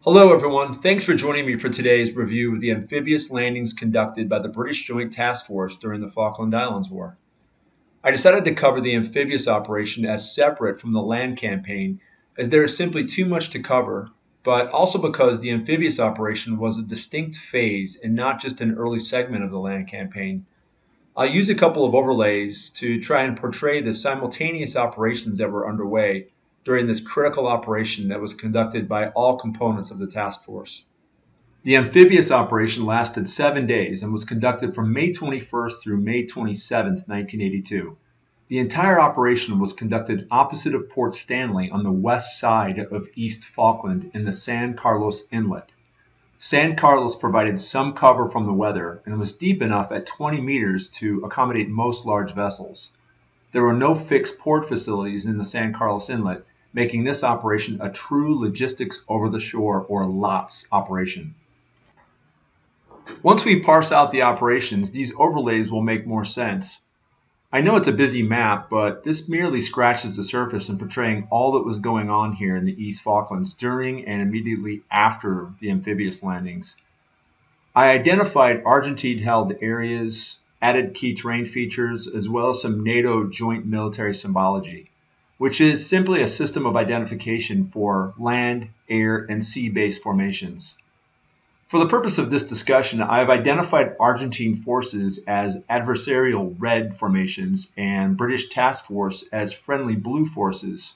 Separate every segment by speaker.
Speaker 1: Hello everyone, thanks for joining me for today's review of the amphibious landings conducted by the British Joint Task Force during the Falkland Islands War. I decided to cover the amphibious operation as separate from the land campaign as there is simply too much to cover, but also because the amphibious operation was a distinct phase and not just an early segment of the land campaign. I'll use a couple of overlays to try and portray the simultaneous operations that were underway during this critical operation that was conducted by all components of the task force. The amphibious operation lasted 7 days and was conducted from May 21st through May 27, 1982. The entire operation was conducted opposite of Port Stanley on the west side of East Falkland in the San Carlos Inlet. San Carlos provided some cover from the weather and was deep enough at 20 meters to accommodate most large vessels. There were no fixed port facilities in the San Carlos Inlet, making this operation a true logistics over the shore or LOTS operation. Once we parse out the operations, these overlays will make more sense. I know it's a busy map, but this merely scratches the surface in portraying all that was going on here in the East Falklands during and immediately after the amphibious landings. I identified Argentine-held areas, added key terrain features, as well as some NATO joint military symbology, which is simply a system of identification for land, air, and sea-based formations. For the purpose of this discussion, I have identified Argentine forces as adversarial red formations and British task force as friendly blue forces.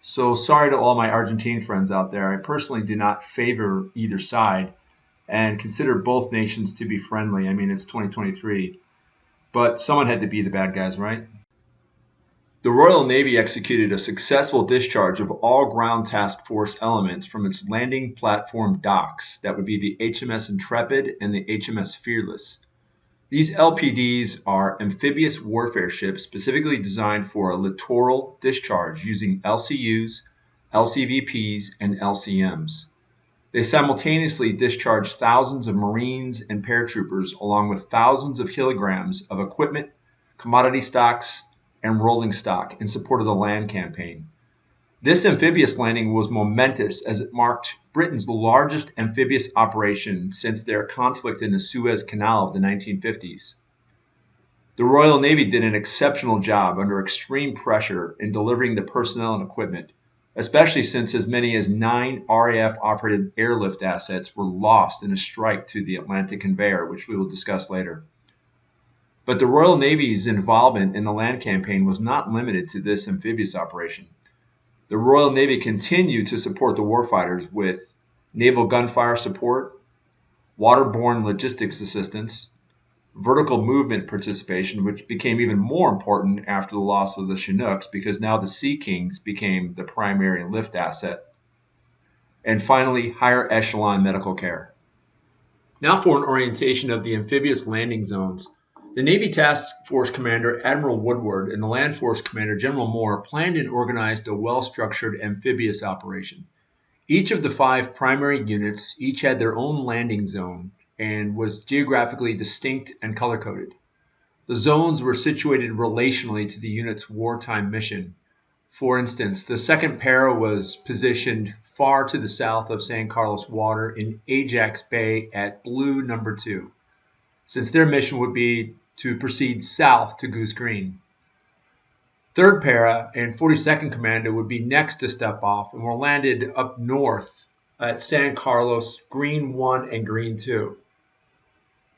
Speaker 1: So sorry to all my Argentine friends out there. I personally do not favor either side and consider both nations to be friendly. I mean, it's 2023. But someone had to be the bad guys, right? The Royal Navy executed a successful discharge of all ground task force elements from its landing platform docks, that would be the HMS Intrepid and the HMS Fearless. These LPDs are amphibious warfare ships specifically designed for a littoral discharge using LCUs, LCVPs, and LCMs. They simultaneously discharged thousands of Marines and paratroopers along with thousands of kilograms of equipment, commodity stocks, and rolling stock in support of the land campaign. This amphibious landing was momentous as it marked Britain's largest amphibious operation since their conflict in the Suez Canal of the 1950s. The Royal Navy did an exceptional job under extreme pressure in delivering the personnel and equipment, especially since as many as 9 RAF-operated airlift assets were lost in a strike to the Atlantic conveyor, which we will discuss later. But the Royal Navy's involvement in the land campaign was not limited to this amphibious operation. The Royal Navy continued to support the warfighters with naval gunfire support, waterborne logistics assistance, vertical movement participation, which became even more important after the loss of the Chinooks because now the Sea Kings became the primary lift asset, and finally, higher echelon medical care. Now for an orientation of the amphibious landing zones. The Navy Task Force Commander Admiral Woodward and the Land Force Commander General Moore planned and organized a well-structured amphibious operation. Each of the 5 primary units each had their own landing zone and was geographically distinct and color-coded. The zones were situated relationally to the unit's wartime mission. For instance, the 2nd Para was positioned far to the south of San Carlos Water in Ajax Bay at Blue Number 2, since their mission would be to proceed south to Goose Green. 3rd Para and 42nd Commando would be next to step off and were landed up north at San Carlos, Green 1 and Green 2.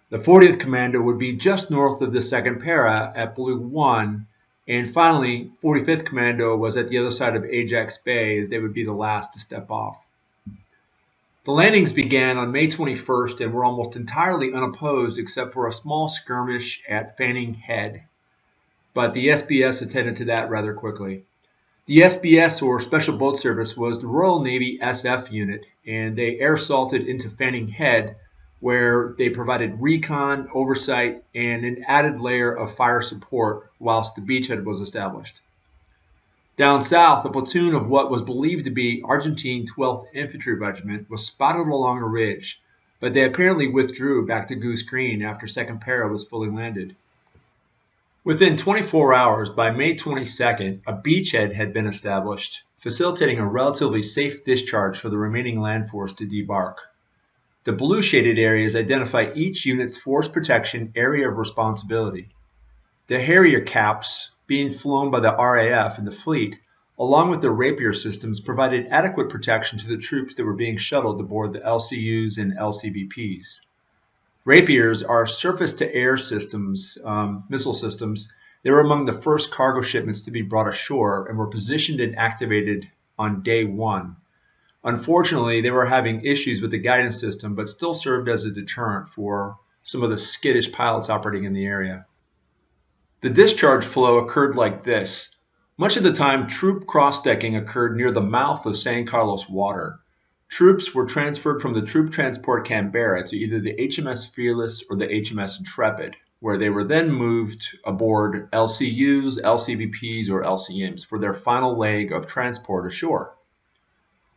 Speaker 1: The 40th Commando would be just north of the 2nd Para at Blue 1, and finally 45th Commando was at the other side of Ajax Bay as they would be the last to step off. The landings began on May 21st and were almost entirely unopposed except for a small skirmish at Fanning Head. But the SBS attended to that rather quickly. The SBS, or Special Boat Service, was the Royal Navy SF unit, and they air assaulted into Fanning Head, where they provided recon, oversight, and an added layer of fire support whilst the beachhead was established. Down south, a platoon of what was believed to be Argentine 12th Infantry Regiment was spotted along a ridge, but they apparently withdrew back to Goose Green after 2nd Para was fully landed. Within 24 hours, by May 22nd, a beachhead had been established, facilitating a relatively safe discharge for the remaining land force to debark. The blue shaded areas identify each unit's force protection area of responsibility. The Harrier caps, being flown by the RAF and the fleet, along with the Rapier systems, provided adequate protection to the troops that were being shuttled aboard the LCUs and LCBPs. Rapiers are surface-to-air systems, missile systems. They were among the first cargo shipments to be brought ashore and were positioned and activated on day one. Unfortunately, they were having issues with the guidance system, but still served as a deterrent for some of the skittish pilots operating in the area. The discharge flow occurred like this. Much of the time, troop cross-decking occurred near the mouth of San Carlos water. Troops were transferred from the troop transport Canberra to either the HMS Fearless or the HMS Intrepid, where they were then moved aboard LCUs, LCBPs, or LCMs for their final leg of transport ashore.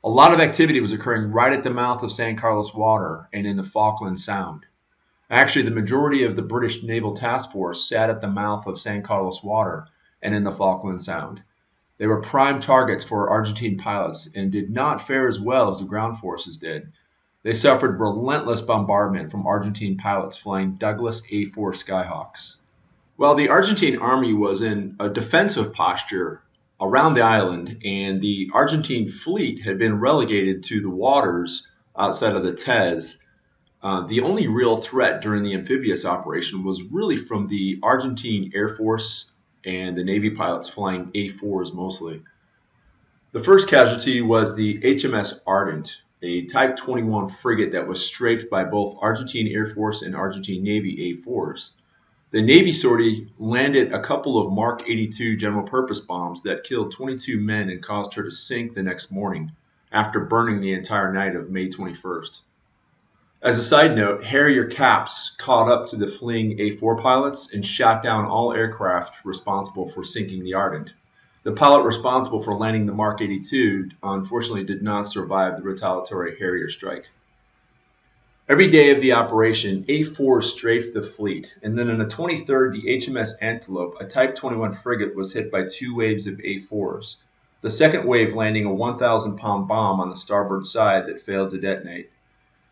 Speaker 1: A lot of activity was occurring right at the mouth of San Carlos water and in the Falkland Sound. Actually, the majority of the British Naval Task Force sat at the mouth of San Carlos water and in the Falkland Sound. They were prime targets for Argentine pilots and did not fare as well as the ground forces did. They suffered relentless bombardment from Argentine pilots flying Douglas A-4 Skyhawks. While the Argentine army was in a defensive posture around the island and the Argentine fleet had been relegated to the waters outside of the Tez, the only real threat during the Amphibious operation was really from the Argentine Air Force and the Navy pilots flying A-4s mostly. The first casualty was the HMS Ardent, a Type 21 frigate that was strafed by both Argentine Air Force and Argentine Navy A-4s. The Navy sortie landed a couple of Mark 82 general purpose bombs that killed 22 men and caused her to sink the next morning after burning the entire night of May 21st. As a side note, Harrier caps caught up to the fleeing A-4 pilots and shot down all aircraft responsible for sinking the Ardent. The pilot responsible for landing the Mark 82 unfortunately did not survive the retaliatory Harrier strike. Every day of the operation, A-4 strafed the fleet, and then on the 23rd, the HMS Antelope, a Type 21 frigate, was hit by two waves of A-4s, the second wave landing a 1,000-pound bomb on the starboard side that failed to detonate.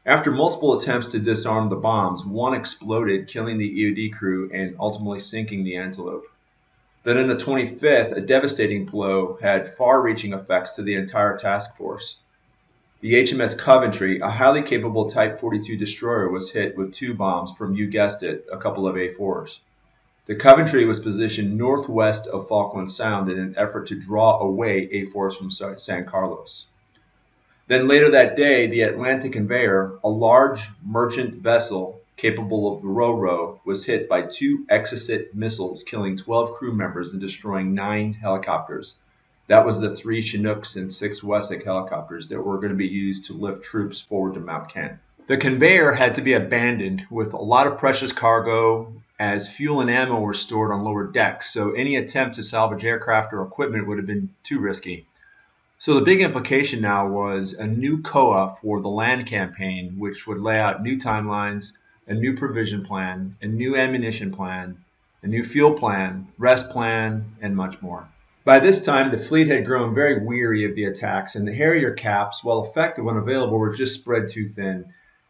Speaker 1: After multiple attempts to disarm the bombs, one exploded, killing the EOD crew and ultimately sinking the Antelope. Then on the 25th, a devastating blow had far-reaching effects to the entire task force. The HMS Coventry, a highly capable Type 42 destroyer, was hit with two bombs from, you guessed it, a couple of A-4s. The Coventry was positioned northwest of Falkland Sound in an effort to draw away A-4s from San Carlos. Then later that day, the Atlantic Conveyor, a large merchant vessel capable of the Ro-Ro, was hit by two Exocet missiles, killing 12 crew members and destroying 9 helicopters. That was the 3 Chinooks and 6 Wessex helicopters that were going to be used to lift troops forward to Mount Kent. The conveyor had to be abandoned with a lot of precious cargo, as fuel and ammo were stored on lower decks, so any attempt to salvage aircraft or equipment would have been too risky. So the big implication now was a new CoOp for the land campaign, which would lay out new timelines, a new provision plan, a new ammunition plan, a new fuel plan, rest plan, and much more. By this time, the fleet had grown very weary of the attacks, and the Harrier caps, while effective when available, were just spread too thin.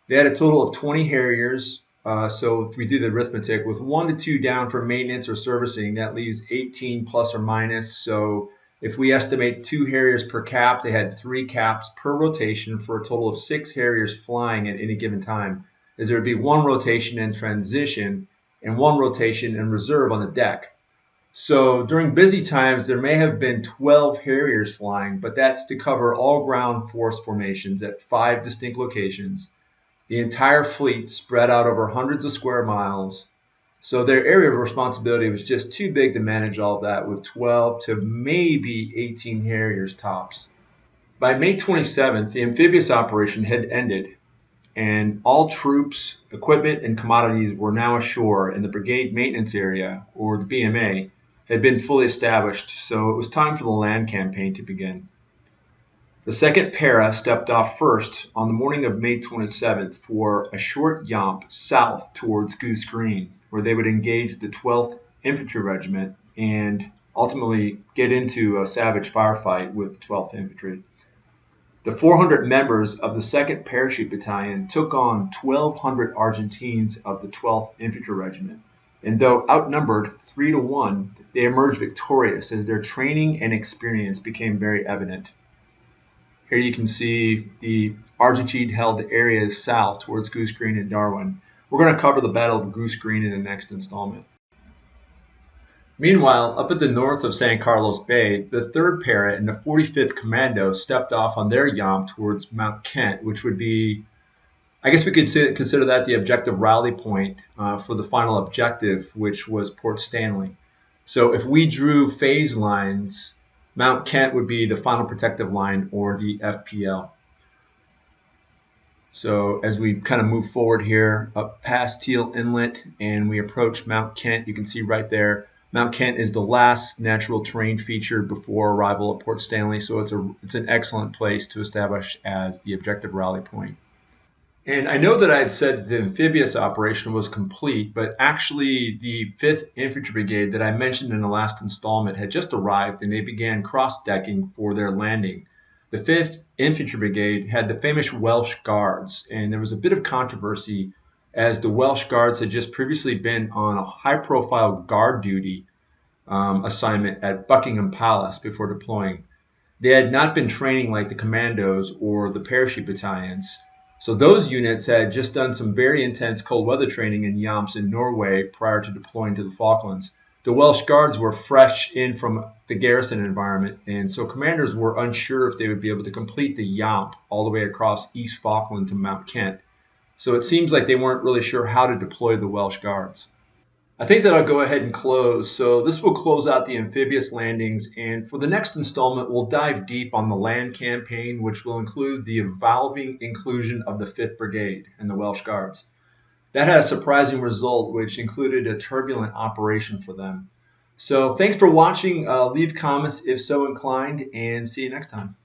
Speaker 1: They had a total of 20 Harriers, so if we do the arithmetic, with 1 to 2 down for maintenance or servicing, that leaves 18 plus or minus, so if we estimate 2 Harriers per cap, they had 3 caps per rotation for a total of 6 Harriers flying at any given time, as there would be 1 rotation in transition and 1 rotation in reserve on the deck. So during busy times, there may have been 12 Harriers flying, but that's to cover all ground force formations at 5 distinct locations, the entire fleet spread out over hundreds of square miles. So their area of responsibility was just too big to manage all of that with 12 to maybe 18 Harriers tops. By May 27th, the amphibious operation had ended, and all troops, equipment, and commodities were now ashore, and the brigade maintenance area, or the BMA, had been fully established, so it was time for the land campaign to begin. The 2nd Para stepped off first on the morning of May 27th for a short yomp south towards Goose Green, where they would engage the 12th Infantry Regiment and ultimately get into a savage firefight with the 12th Infantry. The 400 members of the 2nd Parachute Battalion took on 1,200 Argentines of the 12th Infantry Regiment, and though outnumbered 3 to 1, they emerged victorious as their training and experience became very evident. Here you can see the Argentine-held areas south towards Goose Green and Darwin. We're going to cover the Battle of Goose Green in the next installment. Meanwhile, up at the north of San Carlos Bay, the 3rd Para and the 45th Commando stepped off on their yamp towards Mount Kent, which would be, I guess we could consider that the objective rally point for the final objective, which was Port Stanley. So if we drew phase lines, Mount Kent would be the final protective line, or the FPL. So as we kind of move forward here up past Teal Inlet and we approach Mount Kent, you can see right there, Mount Kent is the last natural terrain feature before arrival at Port Stanley, so it's an excellent place to establish as the objective rally point. And I know that I had said that the amphibious operation was complete, but actually the 5th Infantry Brigade that I mentioned in the last installment had just arrived and they began cross-decking for their landing. The 5th Infantry Brigade had the famous Welsh Guards, and there was a bit of controversy as the Welsh Guards had just previously been on a high-profile guard duty assignment at Buckingham Palace before deploying. They had not been training like the commandos or the parachute battalions, so those units had just done some very intense cold weather training in yamps in Norway prior to deploying to the Falklands. The Welsh Guards were fresh in from the garrison environment, and so commanders were unsure if they would be able to complete the yamp all the way across East Falkland to Mount Kent. So it seems like they weren't really sure how to deploy the Welsh Guards. I think that I'll go ahead and close. So this will close out the amphibious landings, and for the next installment, we'll dive deep on the land campaign, which will include the evolving inclusion of the 5th Brigade and the Welsh Guards. That had a surprising result, which included a turbulent operation for them. So thanks for watching. Leave comments if so inclined, and see you next time.